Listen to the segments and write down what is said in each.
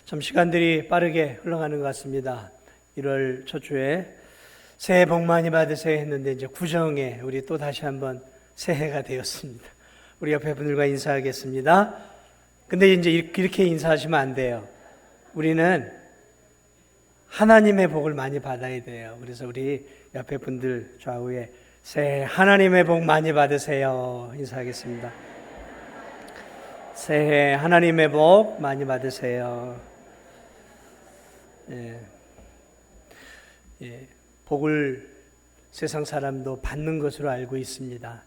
참 시간들이 빠르게 흘러가는 것 같습니다. 1월 첫 주에 새해 복 많이 받으세요 했는데 이제 구정에 우리 또 다시 한번 새해가 되었습니다. 우리 옆에 분들과 인사하겠습니다. 근데 이제 이렇게 인사하시면 안 돼요. 우리는 하나님의 복을 많이 받아야 돼요. 그래서 우리 옆에 분들 좌우에 새해 하나님의 복 많이 받으세요 인사하겠습니다. 새해 하나님의 복 많이 받으세요. 복을 세상 사람도 받는 것으로 알고 있습니다.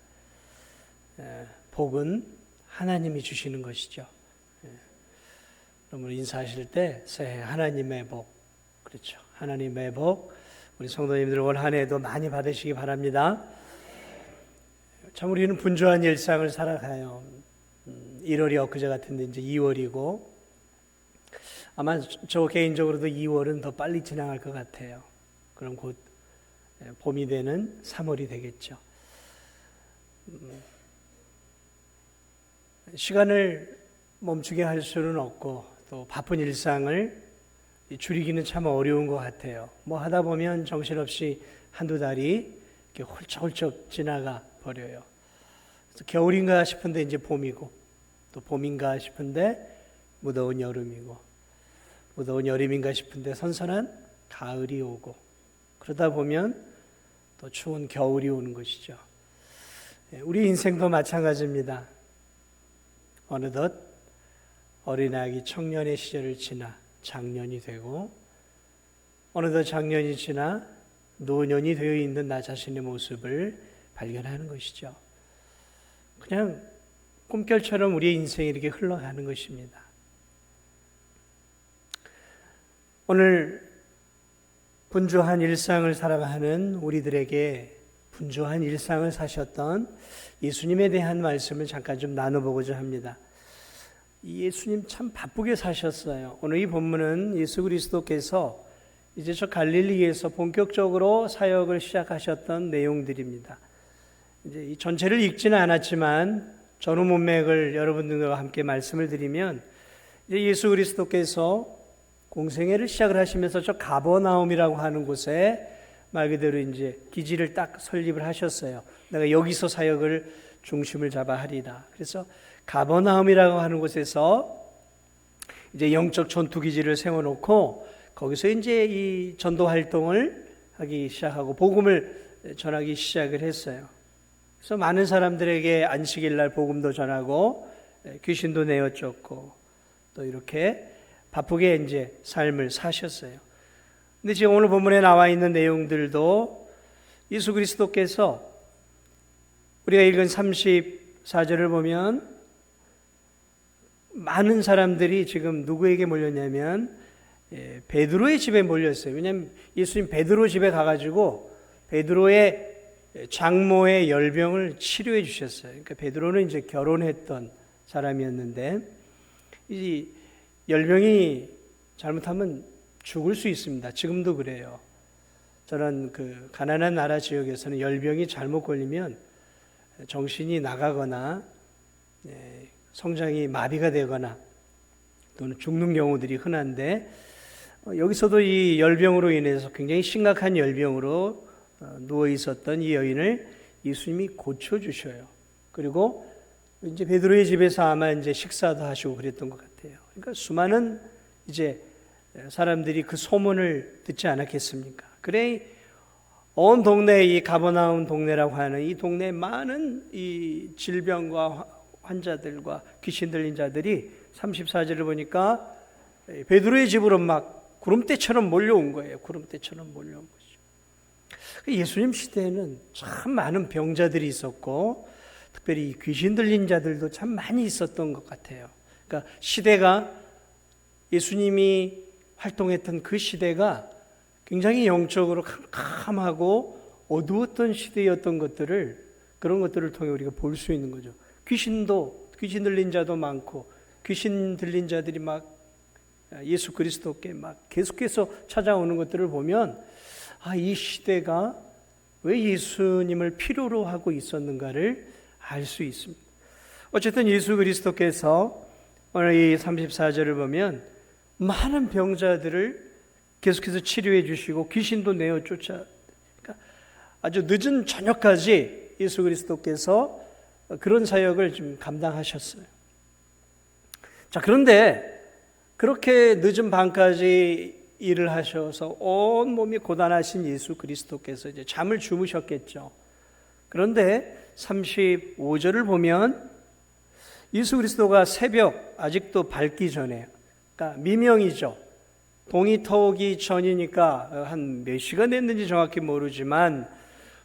복은 하나님이 주시는 것이죠. 여러분 인사하실 때 새해 하나님의 복, 그렇죠. 하나님의 복, 우리 성도님들 올 한 해도 많이 받으시기 바랍니다. 참 우리는 분주한 일상을 살아가요. 1월이 엊그제 같은데 이제 2월이고 아마 저 개인적으로도 2월은 더 빨리 지나갈 것 같아요. 그럼 곧 봄이 되는 3월이 되겠죠. 시간을 멈추게 할 수는 없고 또 바쁜 일상을 줄이기는 참 어려운 것 같아요. 뭐 하다 보면 정신없이 한두 달이 이렇게 훌쩍훌쩍 지나가 버려요. 그래서 겨울인가 싶은데 이제 봄이고 또 봄인가 싶은데 무더운 여름이고 무더운 여름인가 싶은데 선선한 가을이 오고 그러다 보면 또 추운 겨울이 오는 것이죠. 우리 인생도 마찬가지입니다. 어느덧 어린아기 청년의 시절을 지나 장년이 되고 어느덧 장년이 지나 노년이 되어 있는 나 자신의 모습을 발견하는 것이죠. 그냥 꿈결처럼 우리의 인생이 이렇게 흘러가는 것입니다. 오늘 분주한 일상을 살아가는 우리들에게 분주한 일상을 사셨던 예수님에 대한 말씀을 잠깐 좀 나눠보고자 합니다. 예수님 참 바쁘게 사셨어요. 오늘 이 본문은 예수 그리스도께서 이제 저 갈릴리에서 본격적으로 사역을 시작하셨던 내용들입니다. 이제 이 전체를 읽지는 않았지만 전후 문맥을 여러분들과 함께 말씀을 드리면 이제 예수 그리스도께서 공생애를 시작을 하시면서 저 가버나움이라고 하는 곳에 말 그대로 이제 기지를 딱 설립을 하셨어요. 내가 여기서 사역을 중심을 잡아 하리라. 그래서 가버나움이라고 하는 곳에서 이제 영적 전투 기지를 세워놓고 거기서 이제 이 전도 활동을 하기 시작하고 복음을 전하기 시작을 했어요. 그래서 많은 사람들에게 안식일 날 복음도 전하고 귀신도 내어 쫓고 또 이렇게 바쁘게 이제 삶을 사셨어요. 근데 지금 오늘 본문에 나와 있는 내용들도 예수 그리스도께서 우리가 읽은 34절을 보면 많은 사람들이 지금 누구에게 몰렸냐면 베드로의 집에 몰렸어요. 왜냐하면 예수님 베드로 집에 가가지고 베드로의 장모의 열병을 치료해 주셨어요. 그러니까 베드로는 이제 결혼했던 사람이었는데 이 열병이 잘못하면 죽을 수 있습니다. 지금도 그래요. 저는 그 가난한 나라 지역에서는 열병이 잘못 걸리면 정신이 나가거나 성장이 마비가 되거나 또는 죽는 경우들이 흔한데 여기서도 이 열병으로 인해서 굉장히 심각한 열병으로 누워 있었던 이 여인을 예수님이 고쳐주셔요. 그리고 이제 베드로의 집에서 아마 이제 식사도 하시고 그랬던 것 같아요. 그러니까 수많은 이제 사람들이 그 소문을 듣지 않았겠습니까? 그래 온 동네 이 가버나움 동네라고 하는 이 동네에 많은 이 질병과 환자들과 귀신 들린 자들이 34절을 보니까 베드로의 집으로 막 구름대처럼 몰려온 거예요. 구름대처럼 몰려온 거죠. 예수님 시대에는 참 많은 병자들이 있었고 특별히 귀신 들린 자들도 참 많이 있었던 것 같아요. 그러니까 시대가 예수님이 활동했던 그 시대가 굉장히 영적으로 캄캄하고 어두웠던 시대였던 것들을 그런 것들을 통해 우리가 볼 수 있는 거죠. 귀신 들린 자도 많고 귀신 들린 자들이 막 예수 그리스도께 막 계속해서 찾아오는 것들을 보면 이 시대가 왜 예수님을 필요로 하고 있었는가를 알 수 있습니다. 어쨌든 예수 그리스도께서 오늘 이 34절을 보면 많은 병자들을 계속해서 치료해 주시고 귀신도 내어 쫓아, 그러니까 아주 늦은 저녁까지 예수 그리스도께서 그런 사역을 좀 감당하셨어요. 자, 그런데 그렇게 늦은 밤까지 일을 하셔서 온 몸이 고단하신 예수 그리스도께서 이제 잠을 주무셨겠죠. 그런데 35절을 보면 예수 그리스도가 새벽 아직도 밝기 전에, 그러니까 미명이죠. 동이 터오기 전이니까 한 몇 시가 됐는지 정확히 모르지만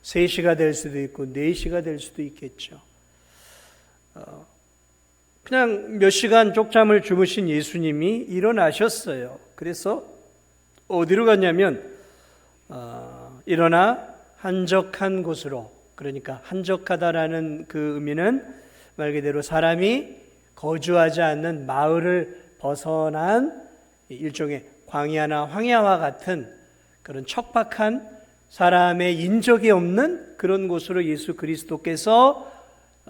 3시가 될 수도 있고 4시가 될 수도 있겠죠. 그냥 몇 시간 쪽잠을 주무신 예수님이 일어나셨어요. 그래서 어디로 갔냐면 일어나 한적한 곳으로, 그러니까 한적하다라는 그 의미는 말 그대로 사람이 거주하지 않는 마을을 벗어난 일종의 광야나 황야와 같은 그런 척박한 사람의 인적이 없는 그런 곳으로 예수 그리스도께서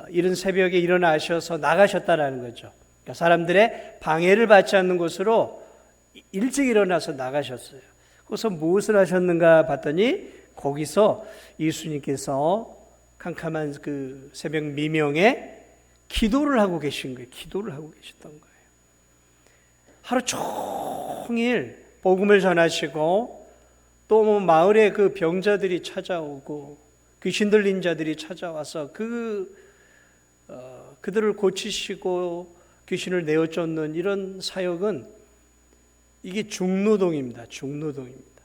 이른 새벽에 일어나셔서 나가셨다라는 거죠. 그러니까 사람들의 방해를 받지 않는 곳으로 일찍 일어나서 나가셨어요. 그래서 무엇을 하셨는가 봤더니 거기서 예수님께서 캄캄한 그 새벽 미명에 기도를 하고 계신 거예요. 기도를 하고 계셨던 거예요. 하루 종일 복음을 전하시고 또 뭐 마을에 그 병자들이 찾아오고 귀신 들린 자들이 찾아와서 그들을 고치시고 귀신을 내어 쫓는 이런 사역은 이게 중노동입니다. 중노동입니다.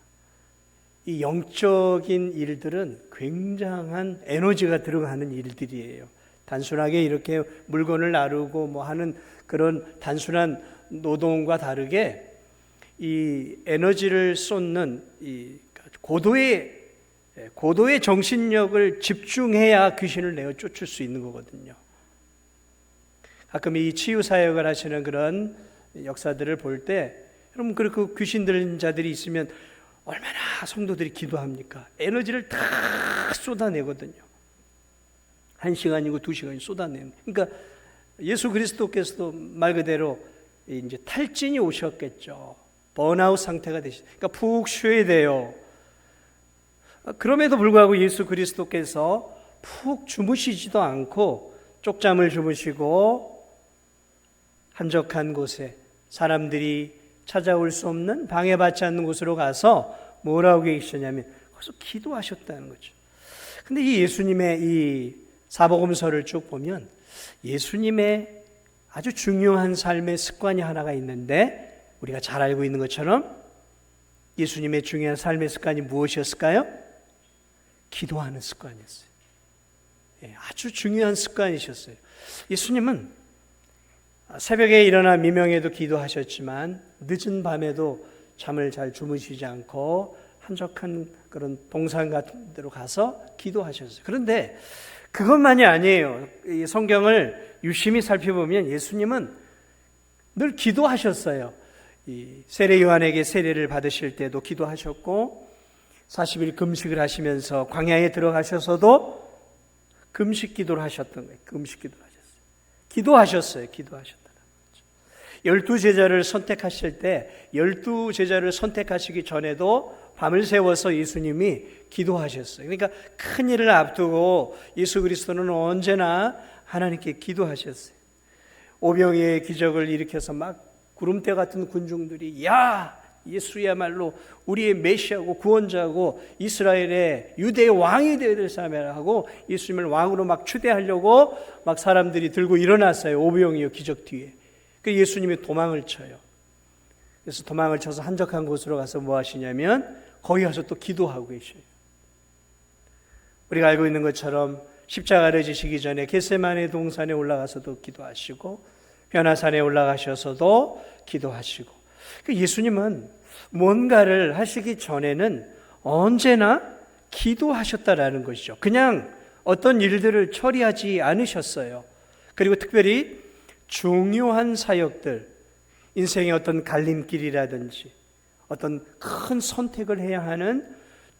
이 영적인 일들은 굉장한 에너지가 들어가는 일들이에요. 단순하게 이렇게 물건을 나르고 뭐 하는 그런 단순한 노동과 다르게 이 에너지를 쏟는 이 고도의 정신력을 집중해야 귀신을 내어 쫓을 수 있는 거거든요. 가끔 이 치유 사역을 하시는 그런 역사들을 볼 때 여러분 그 귀신 들린 자들이 있으면 얼마나 성도들이 기도합니까? 에너지를 다 쏟아내거든요. 1시간이고 2시간이 쏟아내는. 그러니까 예수 그리스도께서도 말 그대로 이제 탈진이 오셨겠죠. 번아웃 상태가 되시. 그러니까 푹 쉬어야 돼요. 그럼에도 불구하고 예수 그리스도께서 푹 주무시지도 않고 쪽잠을 주무시고 한적한 곳에 사람들이 찾아올 수 없는 방해받지 않는 곳으로 가서 뭐라고 계시냐면 거기서 기도하셨다는 거죠. 근데 이 예수님의 이 사복음서를 쭉 보면 예수님의 아주 중요한 삶의 습관이 하나가 있는데 우리가 잘 알고 있는 것처럼 예수님의 중요한 삶의 습관이 무엇이었을까요? 기도하는 습관이었어요. 아주 중요한 습관이셨어요. 예수님은 새벽에 일어나 미명에도 기도하셨지만 늦은 밤에도 잠을 잘 주무시지 않고 한적한 그런 동산 같은 데로 가서 기도하셨어요. 그런데 그것만이 아니에요. 이 성경을 유심히 살펴보면 예수님은 늘 기도하셨어요. 이 세례 요한에게 세례를 받으실 때도 기도하셨고 40일 금식을 하시면서 광야에 들어가셔서도 금식 기도를 하셨던 거예요. 금식 기도를 하셨어요. 기도하셨다는 거죠. 12제자를 선택하실 때 12제자를 선택하시기 전에도 밤을 새워서 예수님이 기도하셨어요. 그러니까 큰 일을 앞두고 예수 그리스도는 언제나 하나님께 기도하셨어요. 오병이의 기적을 일으켜서 막 구름대 같은 군중들이 야 예수야말로 우리의 메시아고 구원자고 이스라엘의 유대의 왕이 되어야 될 사람이라 하고 예수님을 왕으로 막 추대하려고 막 사람들이 들고 일어났어요. 오병이어 기적 뒤에. 그 예수님이 도망을 쳐요. 그래서 도망을 쳐서 한적한 곳으로 가서 뭐 하시냐면 거기 가서 또 기도하고 계셔요. 우리가 알고 있는 것처럼 십자가를 지시기 전에 겟세마네 동산에 올라가서도 기도하시고 변화산에 올라가셔서도 기도하시고 예수님은 뭔가를 하시기 전에는 언제나 기도하셨다라는 것이죠. 그냥 어떤 일들을 처리하지 않으셨어요. 그리고 특별히 중요한 사역들, 인생의 어떤 갈림길이라든지 어떤 큰 선택을 해야 하는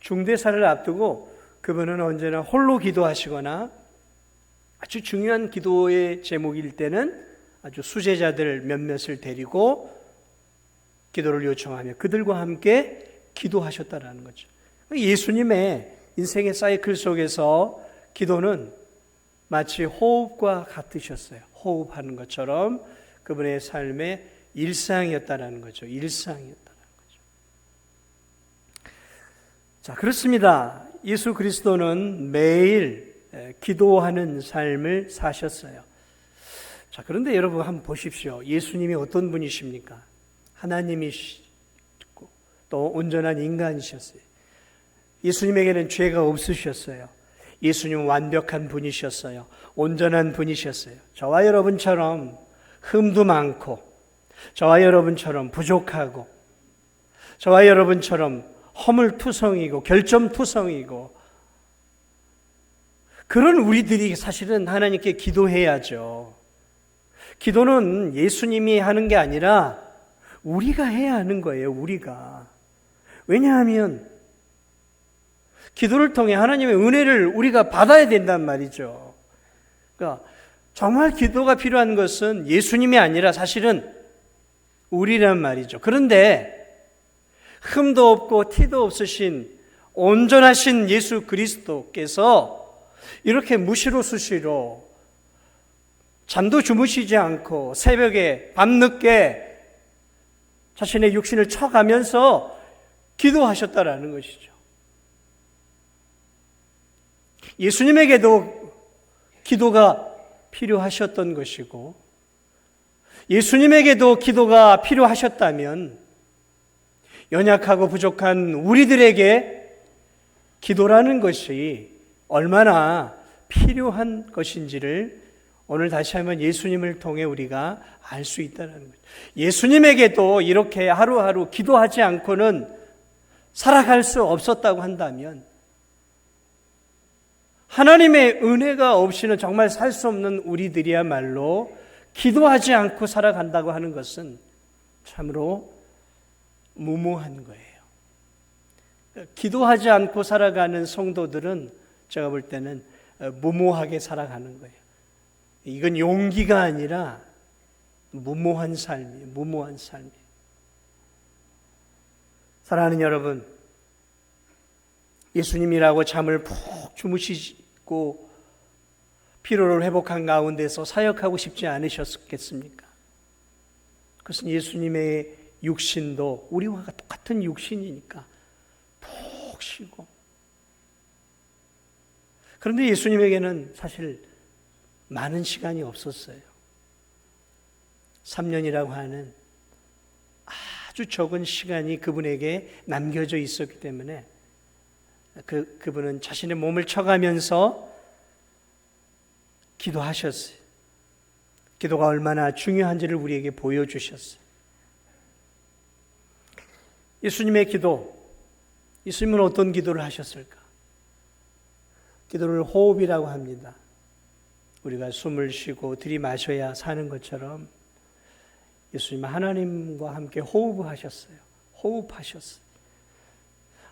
중대사를 앞두고 그분은 언제나 홀로 기도하시거나 아주 중요한 기도의 제목일 때는 아주 수제자들 몇몇을 데리고 기도를 요청하며 그들과 함께 기도하셨다라는 거죠. 예수님의 인생의 사이클 속에서 기도는 마치 호흡과 같으셨어요. 호흡하는 것처럼 그분의 삶의 일상이었다라는 거죠. 일상이었다라는 거죠. 자, 그렇습니다. 예수 그리스도는 매일 기도하는 삶을 사셨어요. 자, 그런데 여러분 한번 보십시오. 예수님이 어떤 분이십니까? 하나님이시고 또 온전한 인간이셨어요. 예수님에게는 죄가 없으셨어요. 예수님은 완벽한 분이셨어요. 온전한 분이셨어요. 저와 여러분처럼 흠도 많고, 저와 여러분처럼 부족하고, 저와 여러분처럼 허물투성이고 결점투성이고, 그런 우리들이 사실은 하나님께 기도해야죠. 기도는 예수님이 하는 게 아니라 우리가 해야 하는 거예요. 우리가. 왜냐하면 기도를 통해 하나님의 은혜를 우리가 받아야 된단 말이죠. 그러니까 정말 기도가 필요한 것은 예수님이 아니라 사실은 우리란 말이죠. 그런데 흠도 없고 티도 없으신 온전하신 예수 그리스도께서 이렇게 무시로 수시로 잠도 주무시지 않고 새벽에 밤늦게 자신의 육신을 쳐가면서 기도하셨다라는 것이죠. 예수님에게도 기도가 필요하셨던 것이고, 예수님에게도 기도가 필요하셨다면 연약하고 부족한 우리들에게 기도라는 것이 얼마나 필요한 것인지를 오늘 다시 한번 예수님을 통해 우리가 알 수 있다는 거죠. 예수님에게도 이렇게 하루하루 기도하지 않고는 살아갈 수 없었다고 한다면 하나님의 은혜가 없이는 정말 살 수 없는 우리들이야말로 기도하지 않고 살아간다고 하는 것은 참으로 무모한 거예요. 기도하지 않고 살아가는 성도들은 제가 볼 때는 무모하게 살아가는 거예요. 이건 용기가 아니라 무모한 삶이에요. 무모한 삶이에요. 사랑하는 여러분, 예수님이라고 잠을 푹 주무시고 피로를 회복한 가운데서 사역하고 싶지 않으셨겠습니까? 그것은 예수님의 육신도 우리와 똑같은 육신이니까 푹 쉬고, 그런데 예수님에게는 사실 많은 시간이 없었어요. 3년이라고 하는 아주 적은 시간이 그분에게 남겨져 있었기 때문에 그분은 자신의 몸을 쳐가면서 기도하셨어요. 기도가 얼마나 중요한지를 우리에게 보여주셨어요. 예수님의 기도, 예수님은 어떤 기도를 하셨을까? 기도를 호흡이라고 합니다. 우리가 숨을 쉬고 들이마셔야 사는 것처럼 예수님은 하나님과 함께 호흡하셨어요. 호흡하셨어요.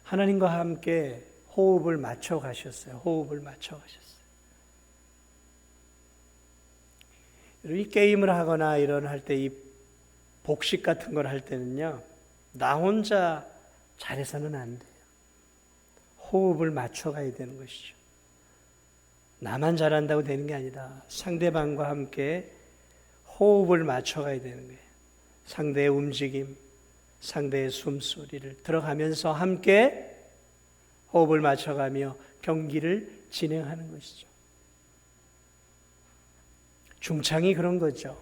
하나님과 함께 호흡을 맞춰 가셨어요. 호흡을 맞춰 가셨어요. 이 게임을 하거나 이런 할 때 이 복식 같은 걸 할 때는요, 나 혼자 잘해서는 안 돼요. 호흡을 맞춰 가야 되는 것이죠. 나만 잘한다고 되는 게 아니라 상대방과 함께 호흡을 맞춰 가야 되는 거예요. 상대의 움직임, 상대의 숨소리를 들어가면서 함께 호흡을 맞춰가며 경기를 진행하는 것이죠. 중창이 그런 거죠.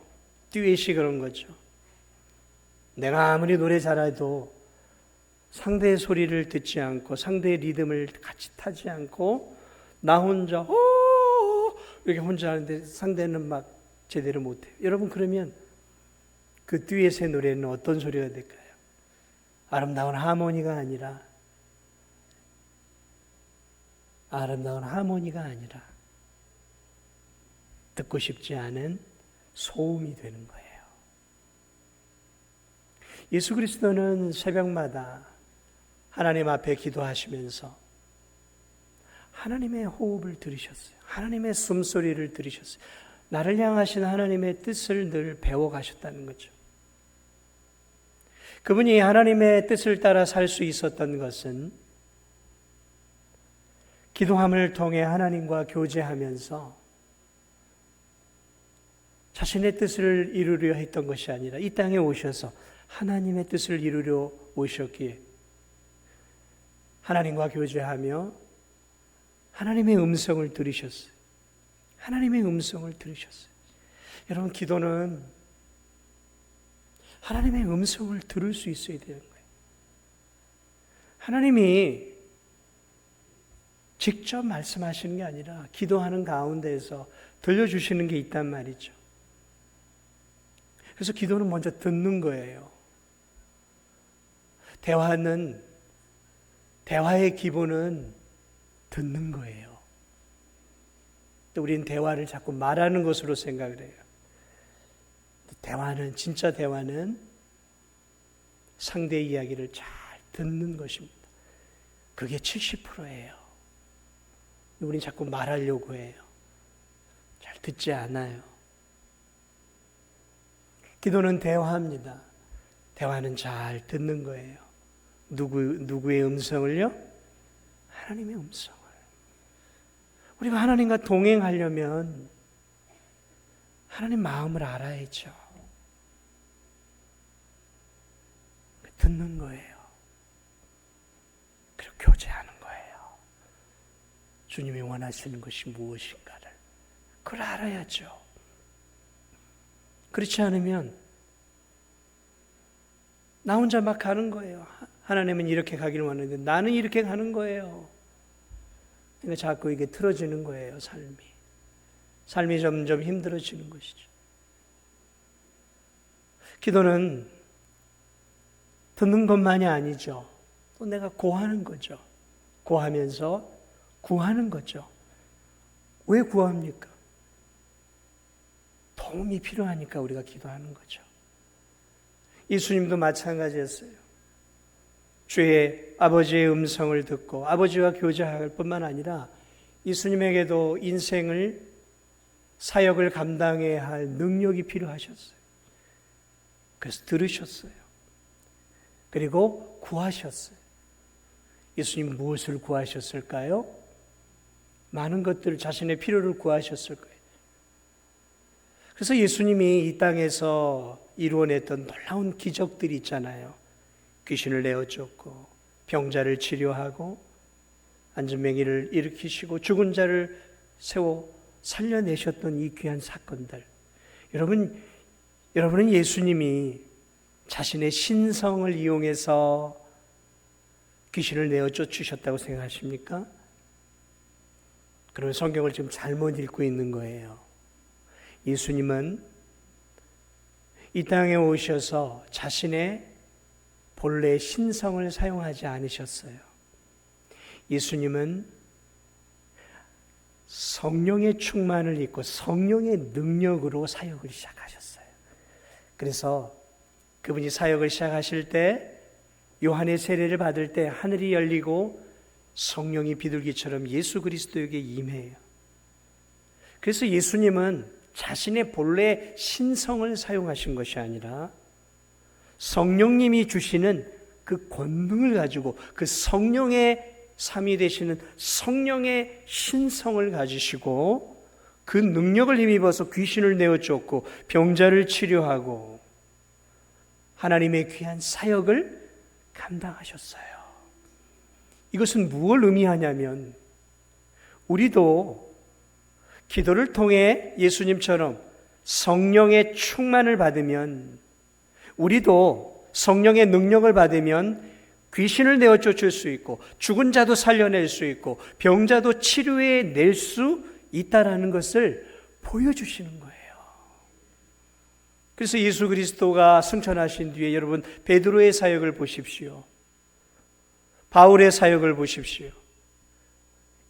듀엣이 그런 거죠. 내가 아무리 노래 잘해도 상대의 소리를 듣지 않고 상대의 리듬을 같이 타지 않고 나 혼자 이렇게 혼자 하는데 상대는 막 제대로 못해요. 여러분, 그러면 그 듀엣의 노래는 어떤 소리가 될까요? 아름다운 하모니가 아니라 듣고 싶지 않은 소음이 되는 거예요. 예수 그리스도는 새벽마다 하나님 앞에 기도하시면서 하나님의 호흡을 들으셨어요. 하나님의 숨소리를 들으셨어요. 나를 향하신 하나님의 뜻을 늘 배워가셨다는 거죠. 그분이 하나님의 뜻을 따라 살 수 있었던 것은 기도함을 통해 하나님과 교제하면서 자신의 뜻을 이루려 했던 것이 아니라 이 땅에 오셔서 하나님의 뜻을 이루려 오셨기에 하나님과 교제하며 하나님의 음성을 들으셨어요. 하나님의 음성을 들으셨어요. 여러분, 기도는 하나님의 음성을 들을 수 있어야 되는 거예요. 하나님이 직접 말씀하시는 게 아니라 기도하는 가운데에서 들려주시는 게 있단 말이죠. 그래서 기도는 먼저 듣는 거예요. 대화의 기본은 듣는 거예요. 또 우리는 대화를 자꾸 말하는 것으로 생각을 해요. 진짜 대화는 상대의 이야기를 잘 듣는 것입니다. 그게 70%예요. 우리는 자꾸 말하려고 해요. 잘 듣지 않아요. 기도는 대화입니다. 대화는 잘 듣는 거예요. 누구의 음성을요? 하나님의 음성을. 우리가 하나님과 동행하려면 하나님 마음을 알아야죠. 듣는 거예요. 그리고 교제하는 거예요. 주님이 원하시는 것이 무엇인가를 그걸 알아야죠. 그렇지 않으면 나 혼자 막 가는 거예요. 하나님은 이렇게 가기를 원하는데 나는 이렇게 가는 거예요. 그러니까 자꾸 이게 틀어지는 거예요. 삶이 점점 힘들어지는 것이죠. 기도는 듣는 것만이 아니죠. 또 내가 고하는 거죠. 고하면서 구하는 거죠. 왜 구합니까? 도움이 필요하니까 우리가 기도하는 거죠. 예수님도 마찬가지였어요. 주의 아버지의 음성을 듣고 아버지와 교제할 뿐만 아니라 예수님에게도 사역을 감당해야 할 능력이 필요하셨어요. 그래서 들으셨어요. 그리고 구하셨어요. 예수님 무엇을 구하셨을까요? 많은 것들, 자신의 필요를 구하셨을 거예요. 그래서 예수님이 이 땅에서 이루어냈던 놀라운 기적들이 있잖아요. 귀신을 내어쫓고 병자를 치료하고 안진뱅이를 일으키시고 죽은 자를 세워 살려내셨던 이 귀한 사건들. 여러분은 예수님이 자신의 신성을 이용해서 귀신을 내어쫓으셨다고 생각하십니까? 그러면 성경을 지금 잘못 읽고 있는 거예요. 예수님은 이 땅에 오셔서 자신의 본래 신성을 사용하지 않으셨어요. 예수님은 성령의 충만을 입고 성령의 능력으로 사역을 시작하셨어요. 그래서 그분이 사역을 시작하실 때 요한의 세례를 받을 때 하늘이 열리고 성령이 비둘기처럼 예수 그리스도에게 임해요. 그래서 예수님은 자신의 본래 신성을 사용하신 것이 아니라 성령님이 주시는 그 권능을 가지고 그 성령의 삼위 되시는 성령의 신성을 가지시고 그 능력을 힘입어서 귀신을 내어쫓고 병자를 치료하고 하나님의 귀한 사역을 감당하셨어요. 이것은 무엇을 의미하냐면 우리도 기도를 통해 예수님처럼 성령의 충만을 받으면, 우리도 성령의 능력을 받으면 귀신을 내어쫓을 수 있고 죽은 자도 살려낼 수 있고 병자도 치료해낼 수 있다라는 것을 보여주시는 거예요. 그래서 예수 그리스도가 승천하신 뒤에 여러분 베드로의 사역을 보십시오. 바울의 사역을 보십시오.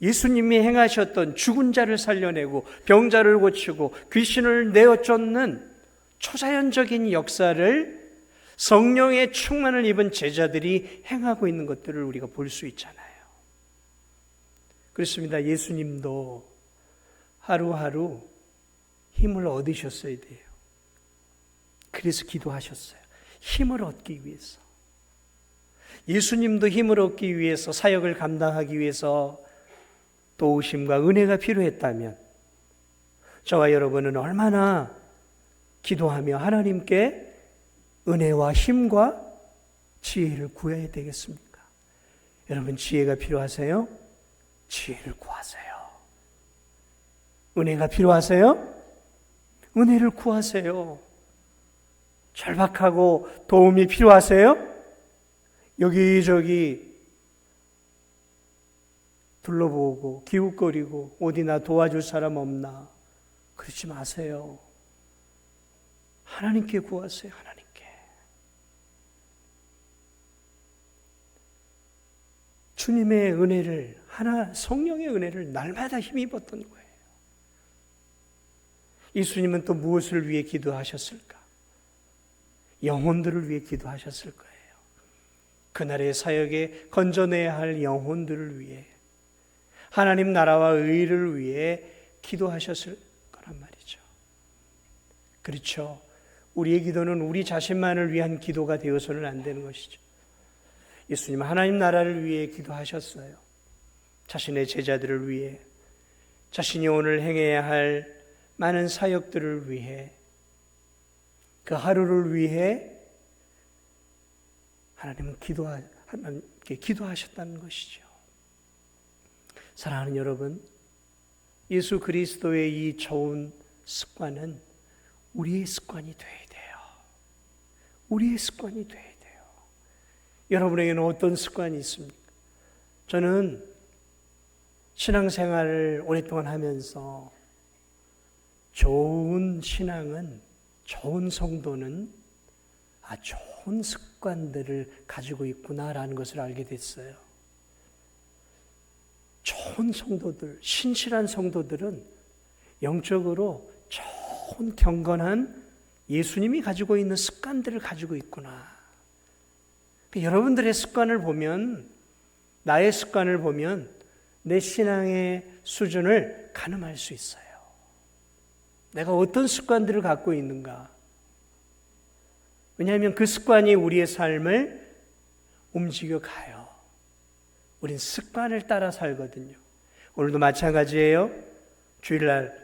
예수님이 행하셨던 죽은 자를 살려내고 병자를 고치고 귀신을 내어쫓는 초자연적인 역사를 성령의 충만을 입은 제자들이 행하고 있는 것들을 우리가 볼 수 있잖아요. 그렇습니다. 예수님도 하루하루 힘을 얻으셨어야 돼요. 그래서 기도하셨어요. 힘을 얻기 위해서. 예수님도 힘을 얻기 위해서, 사역을 감당하기 위해서 도우심과 은혜가 필요했다면 저와 여러분은 얼마나 기도하며 하나님께 은혜와 힘과 지혜를 구해야 되겠습니까? 여러분, 지혜가 필요하세요? 지혜를 구하세요. 은혜가 필요하세요? 은혜를 구하세요. 절박하고 도움이 필요하세요? 여기저기 둘러보고 기웃거리고 어디나 도와줄 사람 없나? 그러지 마세요. 하나님께 구하세요. 하나님께. 주님의 은혜를, 성령의 은혜를 날마다 힘입었던 거예요. 예수님은 또 무엇을 위해 기도하셨을까? 영혼들을 위해 기도하셨을 거예요. 그날의 사역에 건져내야 할 영혼들을 위해, 하나님 나라와 의를 위해 기도하셨을 거란 말이죠. 그렇죠. 우리의 기도는 우리 자신만을 위한 기도가 되어서는 안 되는 것이죠. 예수님은 하나님 나라를 위해 기도하셨어요. 자신의 제자들을 위해, 자신이 오늘 행해야 할 많은 사역들을 위해, 그 하루를 위해 하나님께 기도하셨다는 것이죠. 사랑하는 여러분, 예수 그리스도의 이 좋은 습관은 우리의 습관이 되어야 돼요. 우리의 습관이 되어야 돼요. 여러분에게는 어떤 습관이 있습니까? 저는 신앙생활을 오랫동안 하면서 좋은 신앙은, 좋은 성도는 좋은 습관들을 가지고 있구나라는 것을 알게 됐어요. 좋은 성도들, 신실한 성도들은 영적으로 좋은 경건한 예수님이 가지고 있는 습관들을 가지고 있구나. 여러분들의 습관을 보면, 나의 습관을 보면 내 신앙의 수준을 가늠할 수 있어요. 내가 어떤 습관들을 갖고 있는가? 왜냐하면 그 습관이 우리의 삶을 움직여 가요. 우린 습관을 따라 살거든요. 오늘도 마찬가지예요. 주일날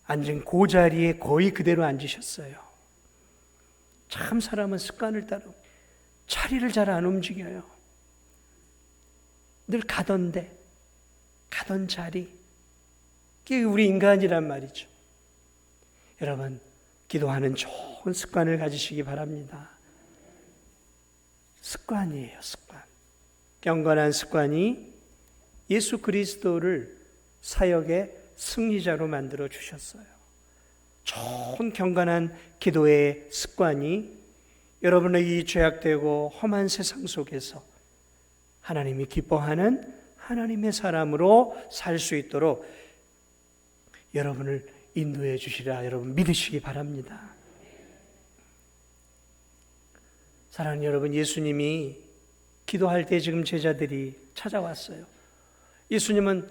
앉은 그 자리에 거의 그대로 앉으셨어요. 참 사람은 습관을 따라 자리를 잘 안 움직여요. 늘 가던 자리. 그게 우리 인간이란 말이죠. 여러분, 기도하는 좋은 습관을 가지시기 바랍니다. 습관이에요, 습관. 경건한 습관이 예수 그리스도를 사역의 승리자로 만들어 주셨어요. 좋은 경건한 기도의 습관이 여러분의 이 죄악되고 험한 세상 속에서 하나님이 기뻐하는 하나님의 사람으로 살 수 있도록 여러분을 인도해 주시라 여러분 믿으시기 바랍니다. 사랑하는 여러분, 예수님이 기도할 때 지금 제자들이 찾아왔어요. 예수님은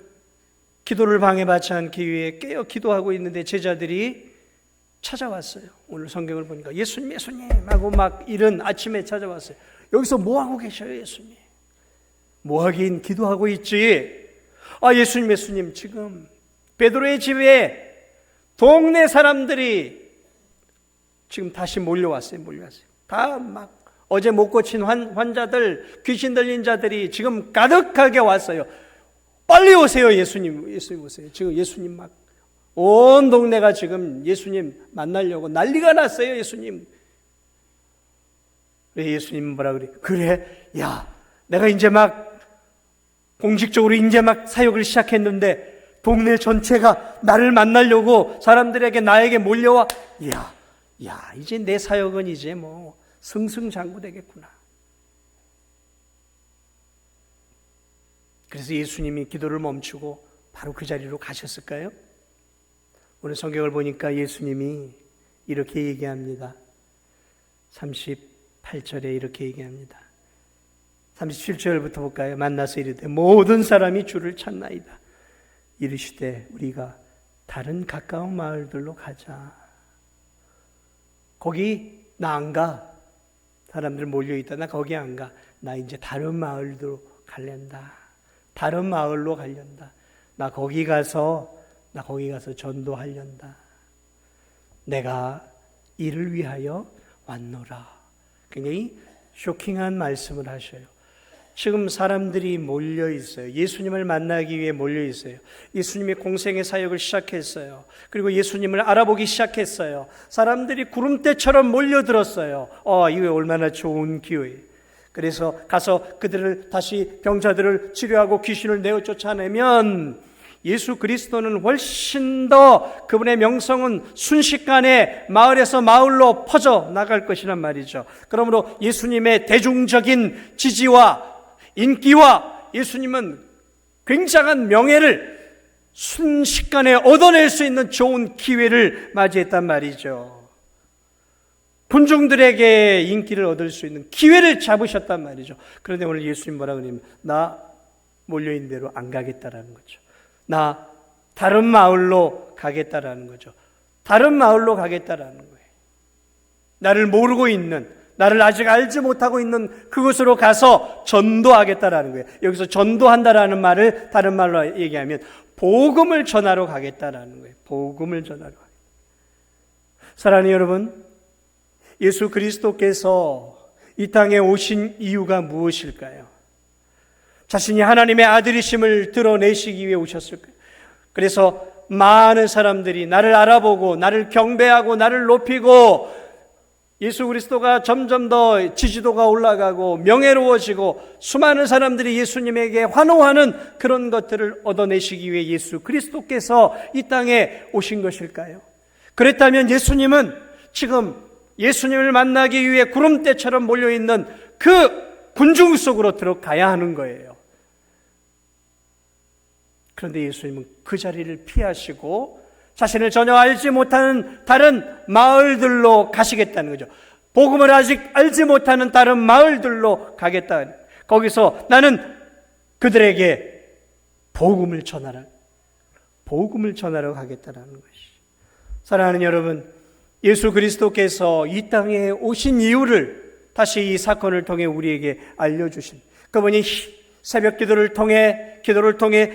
기도를 방해받지 않기 위해 깨어 기도하고 있는데 제자들이 찾아왔어요. 오늘 성경을 보니까 예수님 하고 막 이른 아침에 찾아왔어요. 여기서 뭐 하고 계셔요, 예수님? 뭐 하긴 기도하고 있지. 예수님 지금 베드로의 집에 동네 사람들이 지금 다시 몰려왔어요. 다 막 어제 못 고친 환자들, 귀신 들린 자들이 지금 가득하게 왔어요. 빨리 오세요, 예수님 오세요. 지금 예수님 막 온 동네가 지금 예수님 만나려고 난리가 났어요, 예수님. 그래, 예수님 뭐라 그래? 그래, 야, 내가 이제 막 공식적으로 이제 막 사역을 시작했는데 동네 전체가 나를 만나려고 사람들에게 나에게 몰려와. 야, 이제 내 사역은 이제 뭐 승승장구되겠구나. 그래서 예수님이 기도를 멈추고 바로 그 자리로 가셨을까요? 오늘 성경을 보니까 예수님이 이렇게 얘기합니다. 38절에 이렇게 얘기합니다. 37절부터 볼까요? 만나서 이르되 모든 사람이 주를 찾나이다. 이르시되 우리가 다른 가까운 마을들로 가자. 거기 나 안 가. 사람들 몰려있다. 나 거기 안 가. 나 이제 다른 마을로 갈련다. 다른 마을로 갈련다. 나 거기 가서 전도하련다. 내가 이를 위하여 왔노라. 굉장히 쇼킹한 말씀을 하셔요. 지금 사람들이 몰려 있어요. 예수님을 만나기 위해 몰려 있어요. 예수님이 공생의 사역을 시작했어요. 그리고 예수님을 알아보기 시작했어요. 사람들이 구름대처럼 몰려들었어요. 이거 얼마나 좋은 기회. 그래서 가서 그들을 다시 병자들을 치료하고 귀신을 내어 쫓아내면 예수 그리스도는 훨씬 더 그분의 명성은 순식간에 마을에서 마을로 퍼져 나갈 것이란 말이죠. 그러므로 예수님의 대중적인 지지와 인기와 예수님은 굉장한 명예를 순식간에 얻어낼 수 있는 좋은 기회를 맞이했단 말이죠. 군중들에게 인기를 얻을 수 있는 기회를 잡으셨단 말이죠. 그런데 오늘 예수님 뭐라 그러냐면 나 몰려있는 대로 안 가겠다라는 거죠. 나 다른 마을로 가겠다라는 거죠. 다른 마을로 가겠다라는 거예요. 나를 모르고 있는, 나를 아직 알지 못하고 있는 그곳으로 가서 전도하겠다라는 거예요. 여기서 전도한다라는 말을 다른 말로 얘기하면 복음을 전하러 가겠다라는 거예요. 복음을 전하러 가겠다. 사랑하는 여러분, 예수 그리스도께서 이 땅에 오신 이유가 무엇일까요? 자신이 하나님의 아들이심을 드러내시기 위해 오셨을까요? 그래서 많은 사람들이 나를 알아보고 나를 경배하고 나를 높이고 예수 그리스도가 점점 더 지지도가 올라가고 명예로워지고 수많은 사람들이 예수님에게 환호하는 그런 것들을 얻어내시기 위해 예수 그리스도께서 이 땅에 오신 것일까요? 그랬다면 예수님은 지금 예수님을 만나기 위해 구름대처럼 몰려있는 그 군중 속으로 들어가야 하는 거예요. 그런데 예수님은 그 자리를 피하시고 자신을 전혀 알지 못하는 다른 마을들로 가시겠다는 거죠. 복음을 아직 알지 못하는 다른 마을들로 가겠다. 거기서 나는 그들에게 복음을 전하러 가겠다는 것이. 사랑하는 여러분, 예수 그리스도께서 이 땅에 오신 이유를 다시 이 사건을 통해 우리에게 알려주신, 그분이 새벽 기도를 통해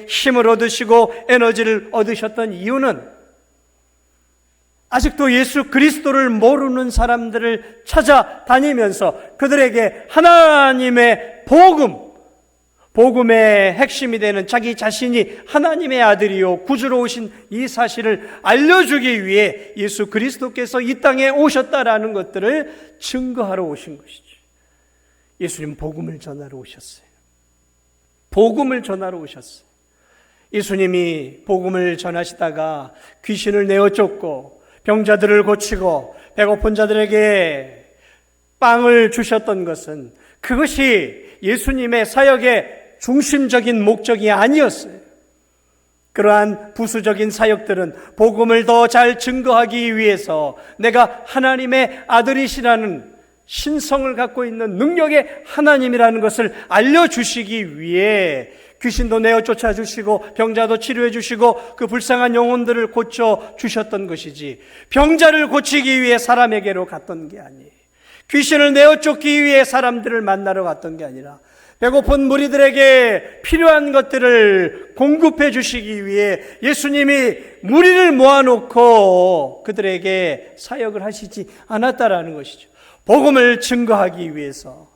힘을 얻으시고 에너지를 얻으셨던 이유는 아직도 예수 그리스도를 모르는 사람들을 찾아다니면서 그들에게 하나님의 복음의 핵심이 되는 자기 자신이 하나님의 아들이요 구주로 오신 이 사실을 알려주기 위해 예수 그리스도께서 이 땅에 오셨다라는 것들을 증거하러 오신 것이죠. 예수님 복음을 전하러 오셨어요. 복음을 전하러 오셨어요. 예수님이 복음을 전하시다가 귀신을 내어 쫓고 병자들을 고치고 배고픈 자들에게 빵을 주셨던 것은 그것이 예수님의 사역의 중심적인 목적이 아니었어요. 그러한 부수적인 사역들은 복음을 더 잘 증거하기 위해서 내가 하나님의 아들이시라는 신성을 갖고 있는 능력의 하나님이라는 것을 알려주시기 위해 귀신도 내어 쫓아주시고 병자도 치료해 주시고 그 불쌍한 영혼들을 고쳐주셨던 것이지, 병자를 고치기 위해 사람에게로 갔던 게 아니에요. 귀신을 내어 쫓기 위해 사람들을 만나러 갔던 게 아니라 배고픈 무리들에게 필요한 것들을 공급해 주시기 위해 예수님이 무리를 모아놓고 그들에게 사역을 하시지 않았다라는 것이죠. 복음을 증거하기 위해서,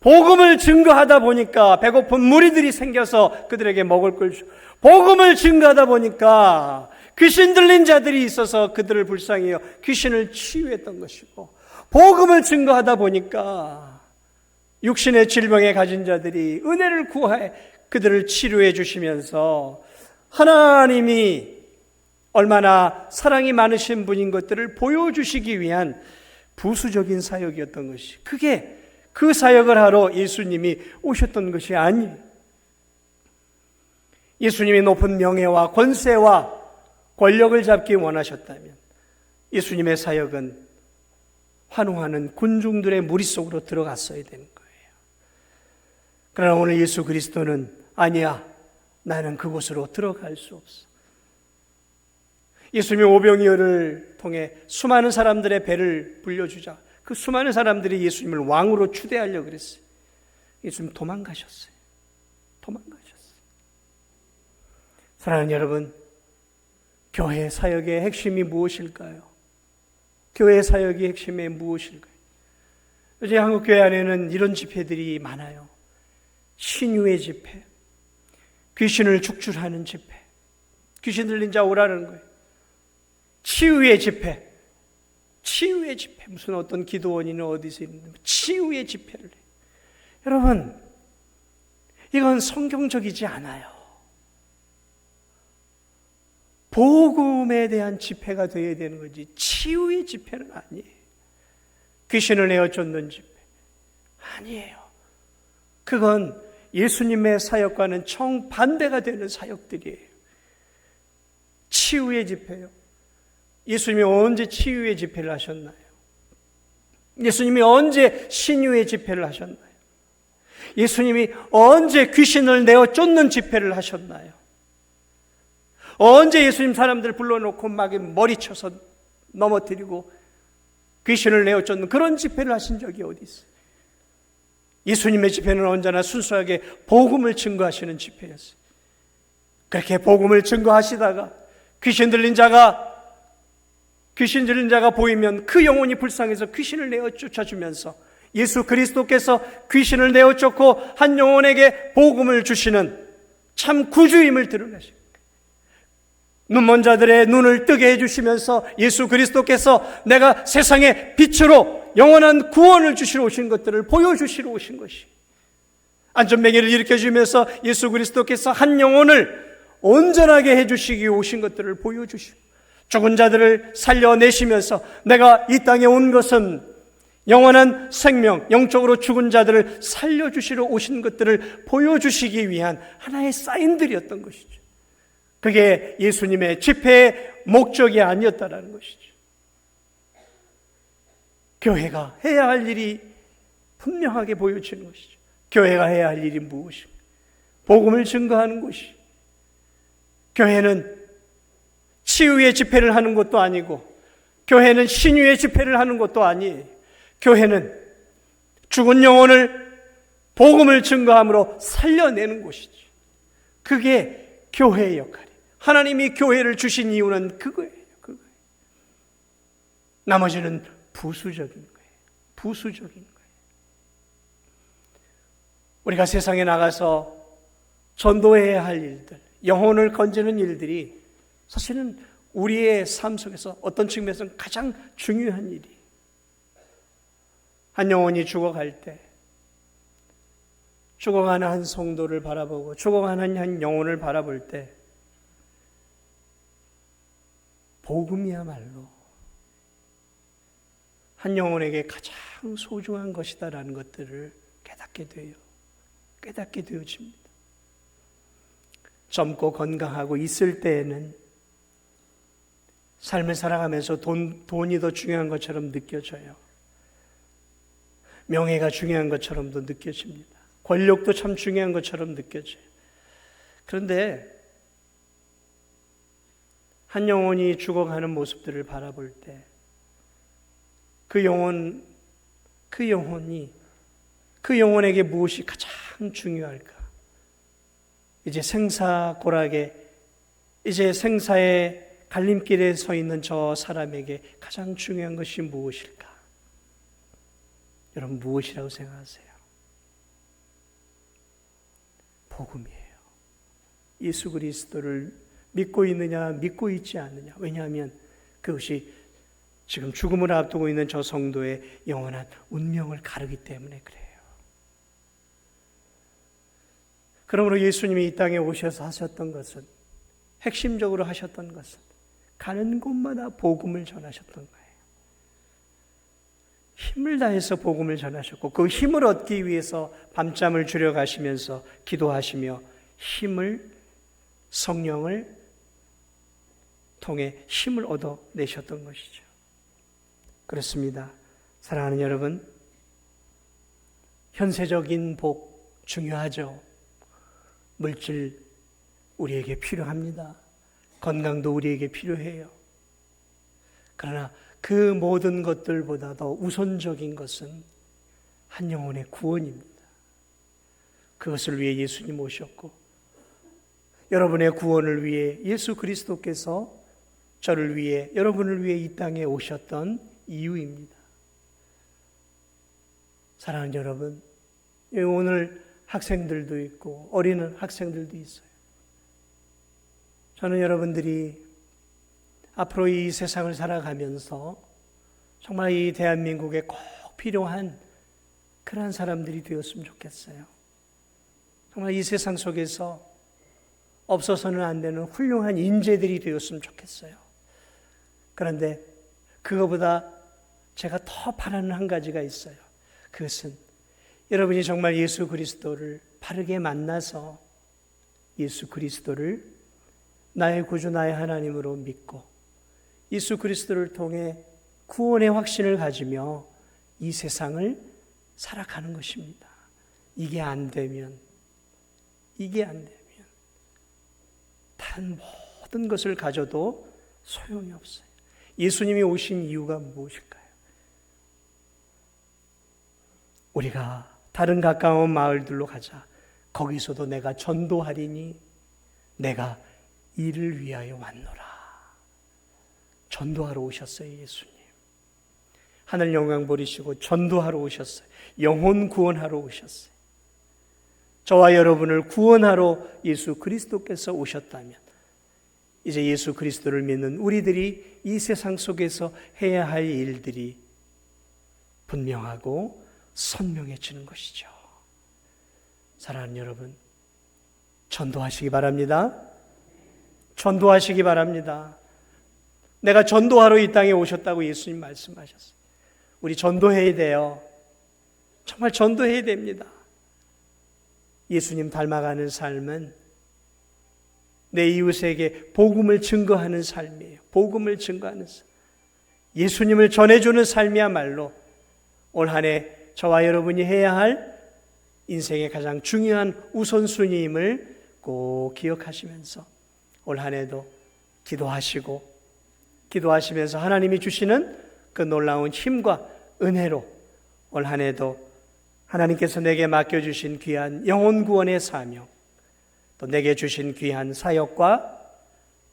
복음을 증거하다 보니까 배고픈 무리들이 생겨서 그들에게 먹을 걸 주고, 복음을 증거하다 보니까 귀신 들린 자들이 있어서 그들을 불쌍히 여겨 귀신을 치유했던 것이고, 복음을 증거하다 보니까 육신의 질병에 가진 자들이 은혜를 구하여 그들을 치료해 주시면서 하나님이 얼마나 사랑이 많으신 분인 것들을 보여주시기 위한 부수적인 사역이었던 것이, 그게 그 사역을 하러 예수님이 오셨던 것이 아니에요. 예수님이 높은 명예와 권세와 권력을 잡기 원하셨다면 예수님의 사역은 환호하는 군중들의 무리 속으로 들어갔어야 되는 거예요. 그러나 오늘 예수 그리스도는 아니야, 나는 그곳으로 들어갈 수 없어. 예수님이 오병이어를 통해 수많은 사람들의 배를 불려주자 그 수많은 사람들이 예수님을 왕으로 추대하려고 그랬어요. 예수님 도망가셨어요. 사랑하는 여러분, 교회 사역의 핵심이 무엇일까요? 교회 사역의 핵심이 무엇일까요? 요즘 한국교회 안에는 이런 집회들이 많아요. 신유의 집회, 귀신을 축출하는 집회, 귀신 들린 자 오라는 거예요. 치유의 집회, 무슨 어떤 기도원이는 어디서 있는데 치유의 집회를 해요. 여러분, 이건 성경적이지 않아요. 복음에 대한 집회가 되어야 되는 거지 치유의 집회는 아니에요. 귀신을 내어 쫓는 집회 아니에요. 그건 예수님의 사역과는 정반대가 되는 사역들이에요. 치유의 집회요. 예수님이 언제 치유의 집회를 하셨나요? 예수님이 언제 신유의 집회를 하셨나요? 예수님이 언제 귀신을 내어 쫓는 집회를 하셨나요? 언제 예수님 사람들 불러놓고 막 머리쳐서 넘어뜨리고 귀신을 내어 쫓는 그런 집회를 하신 적이 어디 있어요? 예수님의 집회는 언제나 순수하게 복음을 증거하시는 집회였어요. 그렇게 복음을 증거하시다가 귀신 들린 자가 보이면 그 영혼이 불쌍해서 귀신을 내어 쫓아주면서 예수 그리스도께서 귀신을 내어 쫓고 한 영혼에게 복음을 주시는 참 구주임을 드러내십니다. 눈먼 자들의 눈을 뜨게 해주시면서 예수 그리스도께서 내가 세상의 빛으로 영원한 구원을 주시러 오신 것들을 보여주시러 오신 것이, 안전뱅이를 일으켜주면서 예수 그리스도께서 한 영혼을 온전하게 해주시기 위해 오신 것들을 보여주시고, 죽은 자들을 살려내시면서 내가 이 땅에 온 것은 영원한 생명, 영적으로 죽은 자들을 살려주시러 오신 것들을 보여주시기 위한 하나의 사인들이었던 것이죠. 그게 예수님의 집회의 목적이 아니었다라는 것이죠. 교회가 해야 할 일이 분명하게 보여지는 것이죠. 교회가 해야 할 일이 무엇입니까? 복음을 증거하는 것이. 교회는 치유의 집회를 하는 것도 아니고, 교회는 신유의 집회를 하는 것도 아니에요. 교회는 죽은 영혼을 복음을 증거함으로 살려내는 것이죠. 그게 교회의 역할이에요. 하나님이 교회를 주신 이유는 그거예요. 나머지는 부수적인 거예요. 우리가 세상에 나가서 전도해야 할 일들, 영혼을 건지는 일들이 사실은 우리의 삶 속에서 어떤 측면에서는 가장 중요한 일이에요. 한 영혼이 죽어갈 때, 죽어가는 한 성도를 바라보고 죽어가는 한 영혼을 바라볼 때 복음이야말로 한 영혼에게 가장 소중한 것이다라는 것들을 깨닫게 되어집니다. 젊고 건강하고 있을 때에는 삶을 살아가면서 돈이 더 중요한 것처럼 느껴져요. 명예가 중요한 것처럼도 느껴집니다. 권력도 참 중요한 것처럼 느껴져요. 그런데 한 영혼이 죽어가는 모습들을 바라볼 때 그 영혼에게 무엇이 가장 중요할까? 이제 생사고락에, 이제 생사의 갈림길에 서 있는 저 사람에게 가장 중요한 것이 무엇일까? 여러분, 무엇이라고 생각하세요? 복음이에요. 예수 그리스도를 믿고 있느냐, 믿고 있지 않느냐. 왜냐하면 그것이 지금 죽음을 앞두고 있는 저 성도의 영원한 운명을 가르기 때문에 그래요. 그러므로 예수님이 이 땅에 오셔서 하셨던 것은, 핵심적으로 하셨던 것은 가는 곳마다 복음을 전하셨던 거예요. 힘을 다해서 복음을 전하셨고, 그 힘을 얻기 위해서 밤잠을 줄여 가시면서 기도하시며 성령을 통해 힘을 얻어내셨던 것이죠. 그렇습니다. 사랑하는 여러분, 현세적인 복 중요하죠. 물질 우리에게 필요합니다. 건강도 우리에게 필요해요. 그러나 그 모든 것들보다 더 우선적인 것은 한 영혼의 구원입니다. 그것을 위해 예수님 오셨고, 여러분의 구원을 위해 예수 그리스도께서 저를 위해, 여러분을 위해 이 땅에 오셨던 이유입니다. 사랑하는 여러분, 오늘 학생들도 있고 어린 학생들도 있어요. 저는 여러분들이 앞으로 이 세상을 살아가면서 정말 이 대한민국에 꼭 필요한 그러한 사람들이 되었으면 좋겠어요. 정말 이 세상 속에서 없어서는 안 되는 훌륭한 인재들이 되었으면 좋겠어요. 그런데 그거보다 제가 더 바라는 한 가지가 있어요. 그것은 여러분이 정말 예수 그리스도를 바르게 만나서 예수 그리스도를 나의 구주, 나의 하나님으로 믿고 예수 그리스도를 통해 구원의 확신을 가지며 이 세상을 살아가는 것입니다. 이게 안 되면 다른 모든 것을 가져도 소용이 없어요. 예수님이 오신 이유가 무엇일까요? 우리가 다른 가까운 마을들로 가자. 거기서도 내가 전도하리니 내가 이를 위하여 왔노라. 전도하러 오셨어요, 예수님. 하늘 영광 버리시고 전도하러 오셨어요. 영혼 구원하러 오셨어요. 저와 여러분을 구원하러 예수 그리스도께서 오셨다면 이제 예수 그리스도를 믿는 우리들이 이 세상 속에서 해야 할 일들이 분명하고 선명해지는 것이죠. 사랑하는 여러분, 전도하시기 바랍니다. 전도하시기 바랍니다. 내가 전도하러 이 땅에 오셨다고 예수님 말씀하셨어요. 우리 전도해야 돼요. 정말 전도해야 됩니다. 예수님 닮아가는 삶은 내 이웃에게 복음을 증거하는 삶이에요. 복음을 증거하는 삶. 예수님을 전해주는 삶이야말로 올 한 해 저와 여러분이 해야 할 인생의 가장 중요한 우선순위임을 꼭 기억하시면서 올 한 해도 기도하시면서 하나님이 주시는 그 놀라운 힘과 은혜로 올 한 해도 하나님께서 내게 맡겨주신 귀한 영혼 구원의 사명, 또 내게 주신 귀한 사역과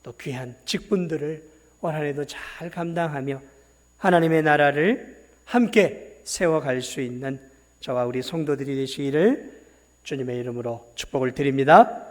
또 귀한 직분들을 올 한 해도 잘 감당하며 하나님의 나라를 함께 세워갈 수 있는 저와 우리 성도들이 되시기를 주님의 이름으로 축복을 드립니다.